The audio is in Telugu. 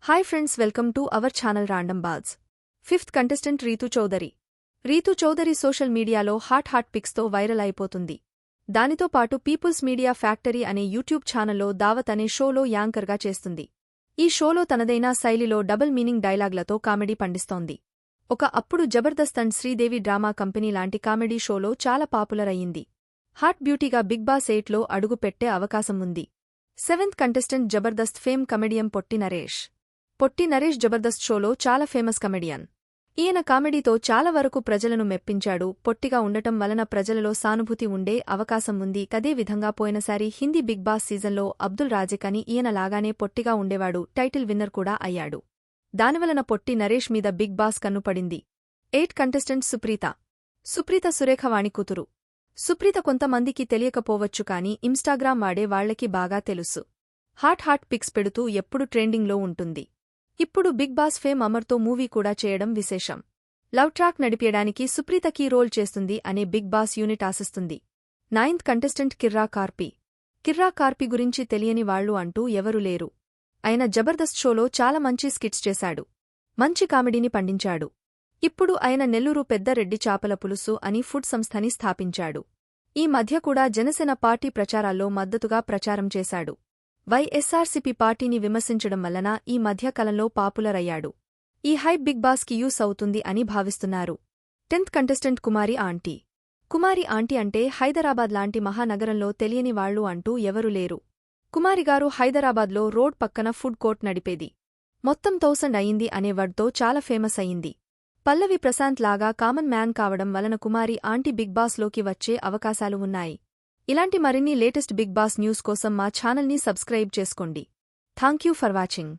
Hi friends, welcome to our channel Random Bads. Fifth contestant Ritu Chaudhary. Ritu Chaudhary social మీడియాలో హాట్ పిక్స్తో వైరల్ అయిపోతుంది. దానితో పాటు పీపుల్స్ మీడియా ఫ్యాక్టరీ అనే యూట్యూబ్ ఛానల్లో దావత్ అనే షోలో యాంకర్గా చేస్తుంది. ఈ షోలో తనదైన శైలిలో డబుల్ మీనింగ్ డైలాగ్లతో కామెడీ పండిస్తోంది. అప్పుడు Jabardasth and Sridevi drama company లాంటి కామెడీ షోలో చాలా పాపులర్ అయ్యింది. హాట్ బ్యూటీగా బిగ్ బాస్ 8లో అడుగు పెట్టే అవకాశం ఉంది. Seventh contestant Jabardasth fame comedian Potti Naresh. Potti Naresh Jabardasth షోలో చాలా ఫేమస్ కమెడియన్. ఈయన కామెడీతో చాలా వరకు ప్రజలను మెప్పించాడు. పొట్టిగా ఉండటం వలన ప్రజలలో సానుభూతి ఉండే అవకాశం ఉంది. అదే విధంగా పోయినసారి హిందీ బిగ్ బాస్ సీజన్లో అబ్దుల్ రాజెక్ అని ఈయన లాగానే పొట్టిగా ఉండేవాడు. టైటిల్ విన్నర్ కూడా అయ్యాడు. దానివలన పొట్టి నరేష్ మీద big boss కన్నుపడింది. 8 contestant Supritha. Supritha Surekhavani కూతురు. సుప్రీత కొంతమందికి తెలియకపోవచ్చు కానీ ఇన్స్టాగ్రామ్ వాడే వాళ్లకి బాగా తెలుసు. హాట్ పిక్స్ పెడుతూ ఎప్పుడు ట్రెండింగ్లో ఉంటుంది. ఇప్పుడు బిగ్ బాస్ ఫేమ్ అమర్తో మూవీ కూడా చేయడం విశేషం. Love track నడిపేయడానికి Supritha key role చేస్తుంది అనే బిగ్ బాస్ యూనిట్ ఆశిస్తుంది. 9th contestant కిర్రా కార్పి. కిర్రా కార్పి గురించి తెలియని వాళ్లు అంటూ ఎవరూ లేరు. ఆయన జబర్దస్త్ షోలో చాలా మంచి స్కిట్స్ చేశాడు. మంచి కామెడీని పండించాడు. ఇప్పుడు ఆయన నెల్లూరు పెద్ద రెడ్డి చాపల పులుసు అని ఫుడ్ సంస్థని స్థాపించాడు. ఈ మధ్య కూడా జనసేన పార్టీ ప్రచారాల్లో మద్దతుగా ప్రచారం చేశాడు. వైఎస్ఆర్సీపీ పార్టీని విమర్శించడం వలన ఈ మధ్య కాలంలో పాపులర్ అయ్యాడు. ఈ హైప్ బిగ్ బాస్కి యూస్ అవుతుంది అని భావిస్తున్నారు. 10th కంటెస్టెంట్ కుమారి ఆంటీ. కుమారి ఆంటీ అంటే హైదరాబాద్ లాంటి మహానగరంలో తెలియని వాళ్లు అంటూ ఎవరూ లేరు. కుమారిగారు హైదరాబాద్లో రోడ్ పక్కన ఫుడ్ కోర్ట్ నడిపేది. మొత్తం 1000 అయింది అనే వర్డ్తో చాలా ఫేమస్ అయింది. పల్లవి ప్రశాంత్ లాగా కామన్ మ్యాన్ కావడం వలన కుమారి ఆంటీ బిగ్ బాస్లోకి వచ్చే అవకాశాలు ఉన్నాయి. ఇలాంటి మరిన్ని లేటెస్ట్ బిగ్ బాస్ న్యూస్ కోసం మా ఛానల్ని సబ్స్క్రైబ్ చేసుకోండి. Thank you for watching.